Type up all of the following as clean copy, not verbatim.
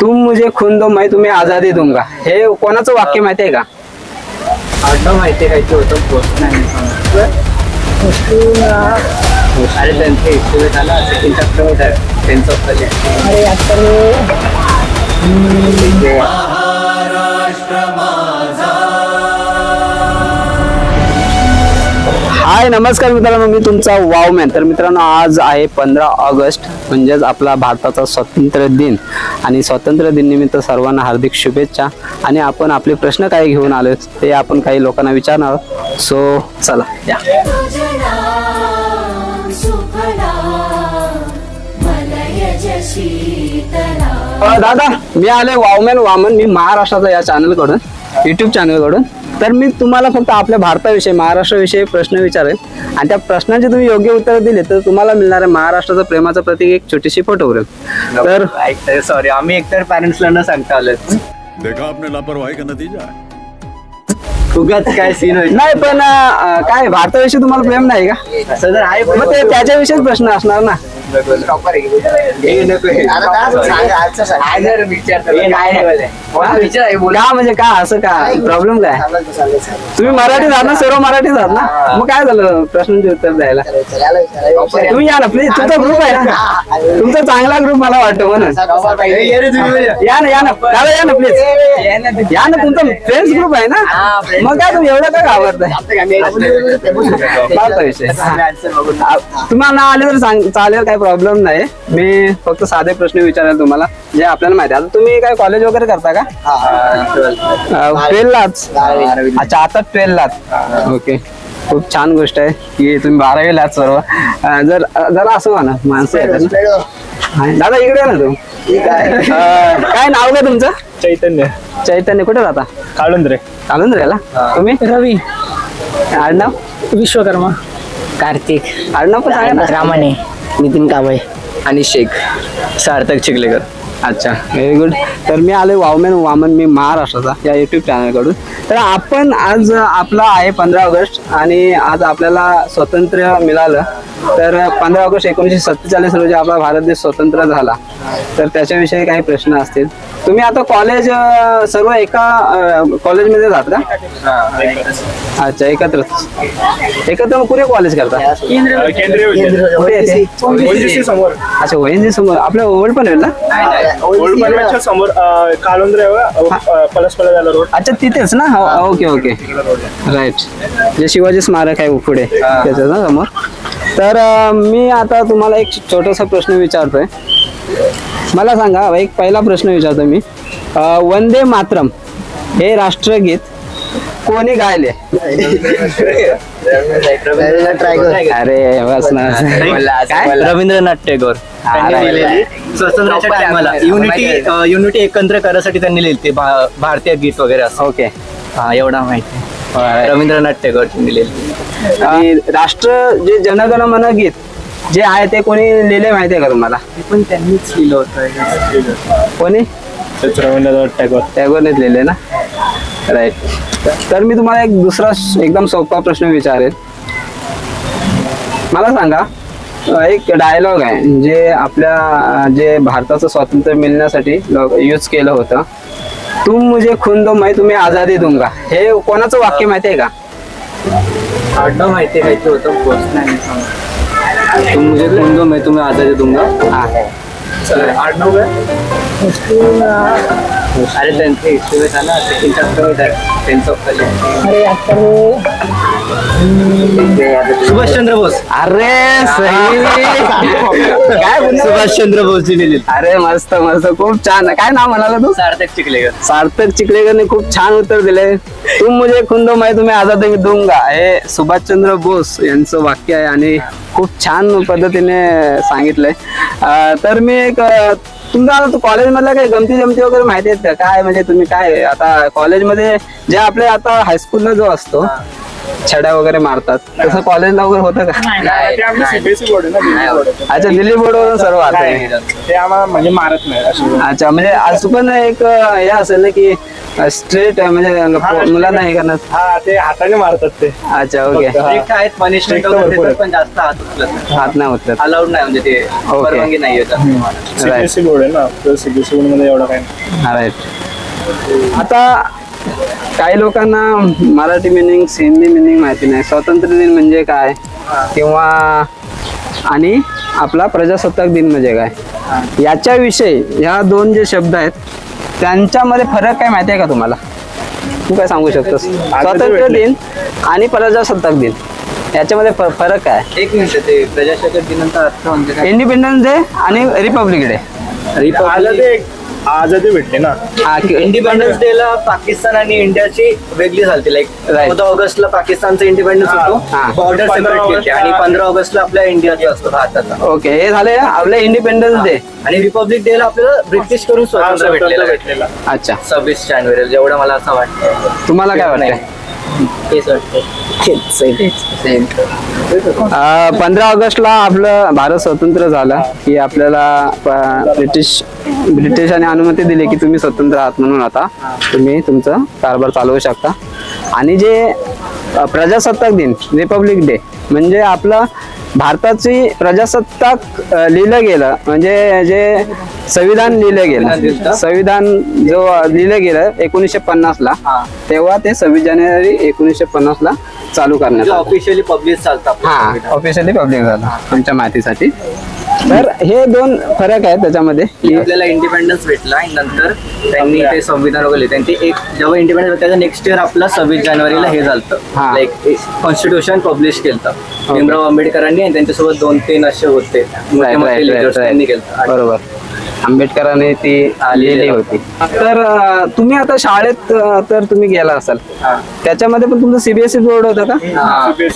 तुम मुझे खून दो मैं तुम्हें आजादी दूंगा, हे कोणाचं वाक्य माहिती आहे का? माहिती आहे काय होतं पोस्ट नाही अरे त्यांचे इस्टिमेट आला त्यांचं हाय नमस्कार मित्रांनो, मी तुमचा वाव मॅन. तर मित्रांनो, आज आहे 15 ऑगस्ट म्हणजेच आपला भारताचा स्वातंत्र्य दिन. आणि स्वातंत्र्य दिन निमित्त सर्वांना हार्दिक शुभेच्छा. आणि आपण आपले प्रश्न काय घेऊन आलो ते आपण काही लोकांना विचारणार आहोत. सो चला या. दादा, मी आले वावमॅन वामन. मी महाराष्ट्राचा या चॅनल कडून, युट्यूब चॅनल कडून. तर मी तुम्हाला फक्त आपल्या भारताविषयी, महाराष्ट्राविषयी प्रश्न विचारेल आणि त्या प्रश्नांची तुम्ही योग्य उत्तर दिले तर तुम्हाला मिळणार आहे महाराष्ट्राचं प्रेमाचं प्रतीक एक छोटीशी फोटो फ्रेम. तर सॉरी, आम्ही एकतर पॅरेंट्सला न सांगता आलो. देखा आपने लापरवाही का नतीजा है. उगाच काय सीन होईल नाही, पण काय भारताविषयी तुम्हाला प्रेम नाही का? असं जर आहे मग ते त्याच्याविषयीच प्रश्न असणार ना. का म्हणजे का असं का प्रॉब्लेम काय? तुम्ही मराठीत आहात ना, सर्व मराठीत आहात ना, मग काय झालं प्रश्नांचे उत्तर द्यायला? तुम्ही या ना प्लीज, तुमचा ग्रुप आहे ना, तुमचा चांगला ग्रुप मला वाटतं म्हणून. या ना दादा, या ना प्लीज, या ना, तुमचा फ्रेंड्स ग्रुप आहे ना, मग काय तुम्ही एवढं का घाबरताय? विषय तुम्हाला आले तर चालेल, काही प्रॉब्लेम नाही. मी फक्त साधे प्रश्न विचारेल तुम्हाला जे आपल्याला माहिती आहे. आता तुम्ही काय कॉलेज वगैरे करता का? 12लाच. अच्छा, आता 12लाच. ओके, खूप छान गोष्ट आहे की तुम्ही 12वीलाच सर्व. जरा असं म्हणा, माणसं आहेत ना. दादा इकडे ना, तू काय नाव का तुमचं? चैतन्य. कुठे राहता? काळुंद्रेला. तुम्ही? रवी. आडनाव? विश्वकर्मा. कार्तिक. आडनाव पण सांगा ना. रामाने. नितीन कांबळे आणि शेख सार्थक चिखलेकर. अच्छा, व्हेरी गुड. तर मी आलोय वावमॅन वामन, मी महाराष्ट्राचा या युट्यूब चॅनल कडून. तर आपण आज आपला आहे 15 ऑगस्ट आणि आज आपल्याला स्वातंत्र्य मिळालं. तर 15 ऑगस्ट 1947 रोजी आपला भारत देश स्वतंत्र झाला. तर त्याच्याविषयी काही प्रश्न असतील. तुम्ही आता कॉलेज सर्व एका कॉलेजमध्ये जात का? अच्छा, एकत्र मग कुठे कॉलेज करता? अच्छा, ONGC समोर. आपल्या ओल्ड पनवेल ना? समोर काळुंद्रे रोड. अच्छा, तिथेच ना. Okay right. जे शिवाजी स्मारक आहे पुढे त्याच्या ना समोर. तर मी आता तुम्हाला एक छोटासा प्रश्न विचारतोय. मला सांगा, एक पहिला प्रश्न विचारतो मी. वंदे मातरम हे राष्ट्रगीत कोणी गायले? अरे बस ना. रवींद्रनाथ टागोर. स्वातंत्र्याच्या टायमाला युनिटी एकत्र करायसाठी त्यांनी लिहिली भारतीय गीत वगैरे असं. ओके, हा, एवढा माहिती. रवींद्रनाथ टागोरची लिहिलेली. आणि राष्ट्र जे जनगण मन गीत जे आहे ते कोणी लिहिले माहिती आहे का तुम्हाला? पण त्यांनीच लिहिलं होतं. कोणी? रवींद्रनाथ टागोरनेच लिहिले ना. राईट. तर मी तुम्हाला एक दुसरा एकदम सोपा प्रश्न विचारेल. मला सांगा, एक डायलॉग आहे जे आपल्या जे भारताचं स्वातंत्र्य मिळण्यासाठी यूज केलं होतं. तुम मुझे खून दो मैं तुम्हें आजादी दूंगा, हे कोणाचं वाक्य माहिती आहे का? आडनाव माहिती आहे काय होतं पोस्ट नाही. तुम मुझे खून दो मैं तुम्हें आजादी दूंगा. आडनाव अरे त्यांचे इस्टिमेट आला त्यांचं सुभाषचंद्र बोस. अरे सही. काय सुभाषचंद्र बोस लिहिलेली. अरे मस्त, खूप छान. काय नाव म्हणाला तू? सार्थक चिखलेकर. सार्थक चिखलेकरने खूप छान उत्तर दिले. तुम मुझे खून दो मैं तुम्हें आजादी दूंगा हे सुभाषचंद्र बोस यांचं वाक्य आहे आणि खूप छान पद्धतीने सांगितलंय. तर मी एक तुमचा कॉलेज मधल्या काही गमती जमती वगैरे माहिती आहेत का? काय म्हणजे तुम्ही काय आता कॉलेजमध्ये जे आपले आता हायस्कूलला जो असतो छड्या वगैरे मारतात, तसं कॉलेजला वगैरे होतं का? ते आपलं सीबीएसई बोर्ड आहे ना, दिल्ली बोर्ड आहे. अच्छा, दिल्ली बोर्डवरून सर्व आता नाही, ते आम्हाला म्हणजे मारत नाही अशी. अच्छा, म्हणजे आज पण एक हे असेल ना की स्ट्रेट म्हणजे मुलांना हे करणार. हा, ते हाताने मारतात ते. अच्छा, ओके. एक आहेत पनिशमेंट वगैरे पण जास्त हात उचलत नाही, हात नाही उचलत. अलाउड नाही, म्हणजे ते परवानगी नाही येत. सीबीएसई बोर्ड आहे ना, तर सीबीएसई बोर्ड मध्ये एवढं काय नाही. राईट. आता काही लोकांना मराठी मिनिंग हिंदी मिनिंग माहिती नाही. स्वातंत्र्य दिन म्हणजे काय किंवा आणि आपला प्रजासत्ताक दिन म्हणजे काय, याच्याविषयी ह्या दोन जे शब्द आहेत त्यांच्यामध्ये फरक काय माहिती आहे का तुम्हाला? तू काय सांगू शकतोस? स्वातंत्र्य दिन आणि प्रजासत्ताक दिन याच्यामध्ये फरक काय? एक मिनिट, ते प्रजासत्ताक दिनाचा अर्थ म्हणजे काय? इंडिपेंडन्स डे आणि रिपब्लिक डे. आलं ते आजादी भेटते ना. इंडिपेंडन्स डे ला पाकिस्तान आणि इंडियाची वेगळी झाली. लाईक 14 ऑगस्टला पाकिस्तानचा इंडिपेंडन्स हा. होतो, बॉर्डर सेपरेट केली, आणि 15 ऑगस्टला आपल्या इंडियाचा असतो, भारताचा. ओके, हे झाले आपलं इंडिपेंडन्स डे. आणि रिपब्लिक डे ला आपल्याला ब्रिटिश करून स्वातंत्र्य भेटलेलं. अच्छा, 26 जानेवारी, जेवढं मला असं वाटतं. तुम्हाला काय वाटतंय? तेच वाटतं. 15 ऑगस्टला आपलं भारत स्वतंत्र झालं की आपल्याला ब्रिटिशांनी अनुमती दिली की तुम्ही स्वतंत्र आहात, म्हणून आता तुम्ही तुमचं कारभार चालवू शकता. आणि जे प्रजासत्ताक दिन रिपब्लिक डे म्हणजे आपलं भारताची प्रजासत्ताक लिहिलं गेलं, म्हणजे जे संविधान लिहिलं गेलं, संविधान जो लिहिलं गेलं 1950 ला, तेव्हा ते 26 जानेवारी 1950 ला चालू करण्यात आलं. ऑफिशियली पब्लिश चालतात. हा, ऑफिशियली पब्लिक झालं तुमच्या माहितीसाठी. तर हे दोन फरक आहेत त्याच्यामध्ये की आपल्याला इंडिपेंडन्स भेटला आणि नंतर त्यांनी ते संविधान वगैरे त्यांनी एक जेव्हा इंडिपेंडन्स त्याच्या नेक्स्ट इयर आपला 26 जानेवारीला हे झालं, हा. लाईक कॉन्स्टिट्यूशन पब्लिश केलं भीमराव आंबेडकरांनी, आणि त्यांच्यासोबत 2-3 असे होते मोठे मोठे leaders त्यांनी केलं. बरोबर, आंबेडकरांनी ती लिहिली होती. तर तुम्ही आता शाळेत तर तुम्ही गेला असाल, त्याच्यामध्ये पण तुमचं सीबीएसई बोर्ड होतं का?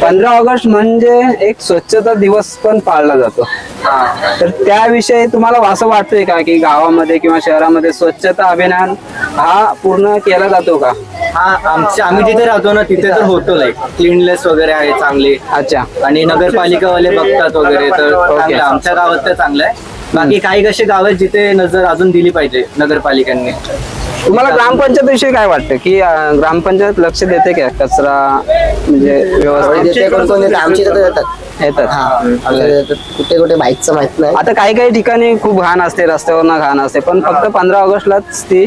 15 ऑगस्ट म्हणजे एक स्वच्छता दिवस पण पाळला जातो, तर त्याविषयी तुम्हाला असं वाटतंय का की गावामध्ये किंवा शहरामध्ये स्वच्छता अभियान हा पूर्ण केला जातो का? हा, आम्ही जिथे राहतो ना तिथे तर होतो, लाईक क्लीननेस वगैरे आहे चांगले. अच्छा, आणि नगरपालिकावाले बघतात वगैरे, तर चांगलं. आमच्या गावात तर चांगलं आहे. बाकी काही कसे गाव आहेत जिथे नजर अजून दिली पाहिजे नगरपालिकांनी. तुम्हाला ग्रामपंचायत विषयी काय वाटतं की ग्रामपंचायत लक्ष देते का कचरा म्हणजे व्यवस्थित येतात? कुठे कुठे बाईकचं माहित नाही. आता काही काही ठिकाणी खूप घाण असते, रस्त्यावर घाण असते, पण फक्त 15 ऑगस्टलाच ती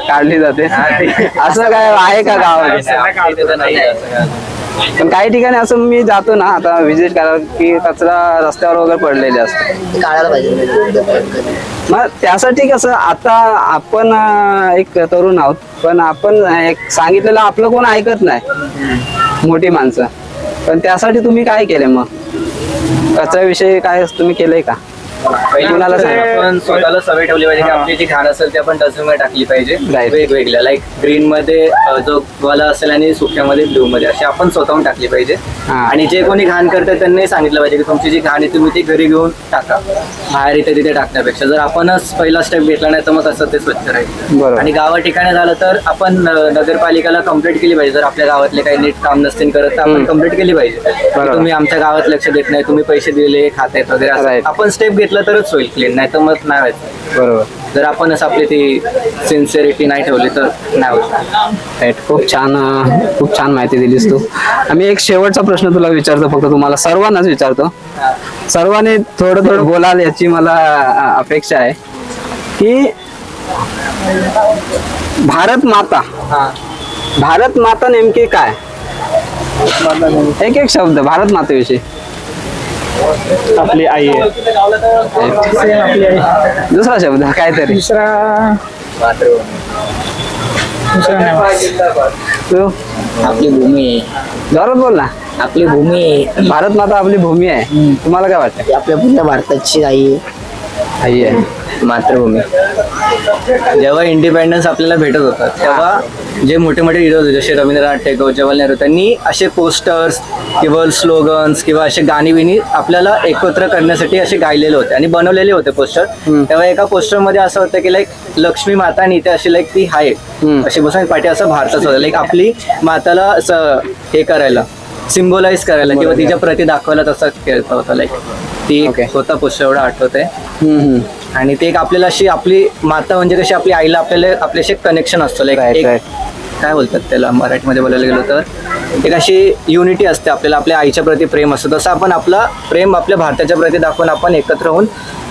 काढली जाते. असं काय आहे का गावामध्ये? पण काही ठिकाणी असं मी जातो ना आता व्हिजिट करायला की कचरा रस्त्यावर वगैरे पडलेले असते. काढायला पाहिजे. मग त्यासाठी कसं, आता आपण एक तरुण आहोत, पण आपण एक सांगितलेलं आपलं कोण ऐकत नाही, मोठी माणसं. पण त्यासाठी तुम्ही काय केले मग? कचऱ्याविषयी काय तुम्ही केलंय का? कुणाला सांगा. आपण स्वतःला सवय ठेवली पाहिजे की आपली जी घाण असेल ती आपण डस्टबिन टाकली पाहिजे, Right. वेगवेगळ्या, लाईक ग्रीन मध्ये जो वाला असेल आणि सुक्यामध्ये ब्ल्यू मध्ये, अशी आपण स्वतःहून टाकली पाहिजे. हा. आणि जे कोणी घाण करतात त्यांनी सांगितलं पाहिजे की तुमची जी घाण आहे तुम्ही ती घरी घेऊन टाका, बाहेर इथे तिथे टाकण्यापेक्षा. जर आपणच पहिला स्टेप घेतला नाही तर मग कसं ते स्वच्छ राहील. बरोबर. आणि गावा ठिकाणी झालं तर आपण नगरपालिकेला कंप्लेंट केली पाहिजे. जर आपल्या गावातले काही नीट काम नसतील करत तर आपण कंप्लेंट केली पाहिजे की तुम्ही आमच्या गावात लक्ष देत नाही, तुम्ही पैसे दिले खात्यात वगैरे असं. Right. आपण स्टेप घेतला तरच होईल क्लीन, नाही तर मग नाही व्हायचं. बरोबर. जर आपणच आपली ती सिन्सिअरिटी नाही ठेवली तर नाही होत. राईट, खूप छान माहिती दिलीस तू. आम्ही एक शेवटचा प्रश्न तुला विचारतो, फक्त तुम्हाला सर्वांनाच विचारतो, सर्वांनी थोडं थोडं बोलाल याची मला अपेक्षा आहे की भारत माता नेमकी काय? एक शब्द भारत मातेविषयी. आपली आई आहे. दुसरा शब्द काहीतरी. तू आपली भूमी आहे. जोरात बोल ना. आपली भूमी आहे. भारत माता आपली भूमी आहे. तुम्हाला काय वाटतं? आपल्या पूर्ण भारताची आई आहे. आई आहे. मातृभूमी. जेव्हा इंडिपेंडन्स आपल्याला भेटत होता तेव्हा जे मोठे मोठे हिरो होते जसे रवींद्रनाथ टागोर, जवाहरलाल नेहरू, त्यांनी असे पोस्टर्स किंवा स्लोगन्स किंवा असे गाणी बिणी आपल्याला एकत्र करण्यासाठी असे गायलेले होते आणि बनवलेले होते पोस्टर. तेव्हा एका पोस्टरमध्ये असं होतं की लाईक लक्ष्मी माता आणि इथे अशी लाईक ती आहे अशी बसून पाठी असं भारताचं होतं लाईक आपली माताला असं हे करायला सिम्बोलाइज करायला किंवा तिच्या प्रती दाखवायला तसं केलं होतं लाईक ती Okay. स्वतः पोस्टर एवढं आठवत आहे. हम्म, हम्म. आणि ते एक आपल्याला अशी आपली माता म्हणजे कशी आपली आईला आपल्याशी एक कनेक्शन असतं लाईक Right, एक right. काय बोलतात त्याला मराठीमध्ये बोलायला गेलो तर एक अशी युनिटी असते आपल्याला आपल्या आईच्या प्रती प्रेम असतं तसं आपण आपला प्रेम आपल्या भारताच्या प्रती दाखवून आपण एकत्र होऊन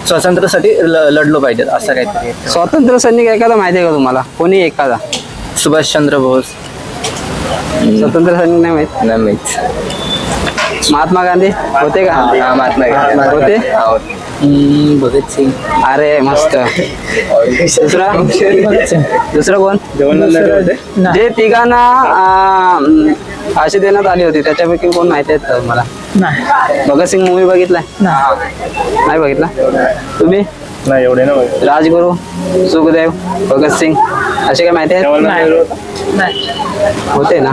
स्वातंत्र्यासाठी लढलो पाहिजेत असं काहीतरी. स्वातंत्र्य सैनिक एखादा माहिती आहे का तुम्हाला? कोणी एखादा सुभाषचंद्र बोस. स्वतंत्र सैनिक नाही माहित? नाही माहित. महात्मा गांधी होते का? महात्मा होते. भगतसिंग. अरे मस्त. दुसरा दुसरं कोण? जवाहरलाल नेहरू होते. जे तिघांना फाशी देण्यात आली होती त्याच्यापैकी कोण माहिती आहेत का तुम्हाला? भगतसिंग मूवी बघितलाय? नाही बघितला. तुम्ही? नाही एवढे ना माहिती. राजगुरू, सुखदेव, भगतसिंग असे काय माहिती आहेत? जवाहरलाल नेहरू होता. होते ना.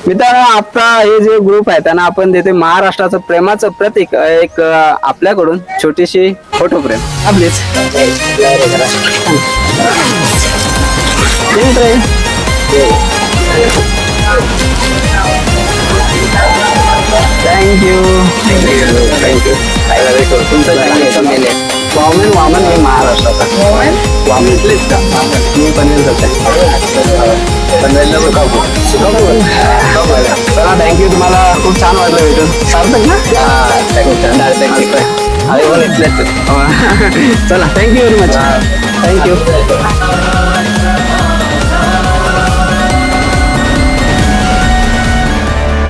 मित्रांनो, आता हे जे ग्रुप आहे त्यांना आपण देते महाराष्ट्राचं प्रेमाचं प्रतीक एक आपल्याकडून छोटीशी फोटो फ्रेम. आपलीच थँक्यू. वामन वामन मी महाराष्ट्राचा. वामन इथलेच का? मी पनवेल थँक्यू. तुम्हाला खूप छान वाटलं भेटून. सार्थक ना? चला थँक्यू व्हेरी मच. थँक्यू.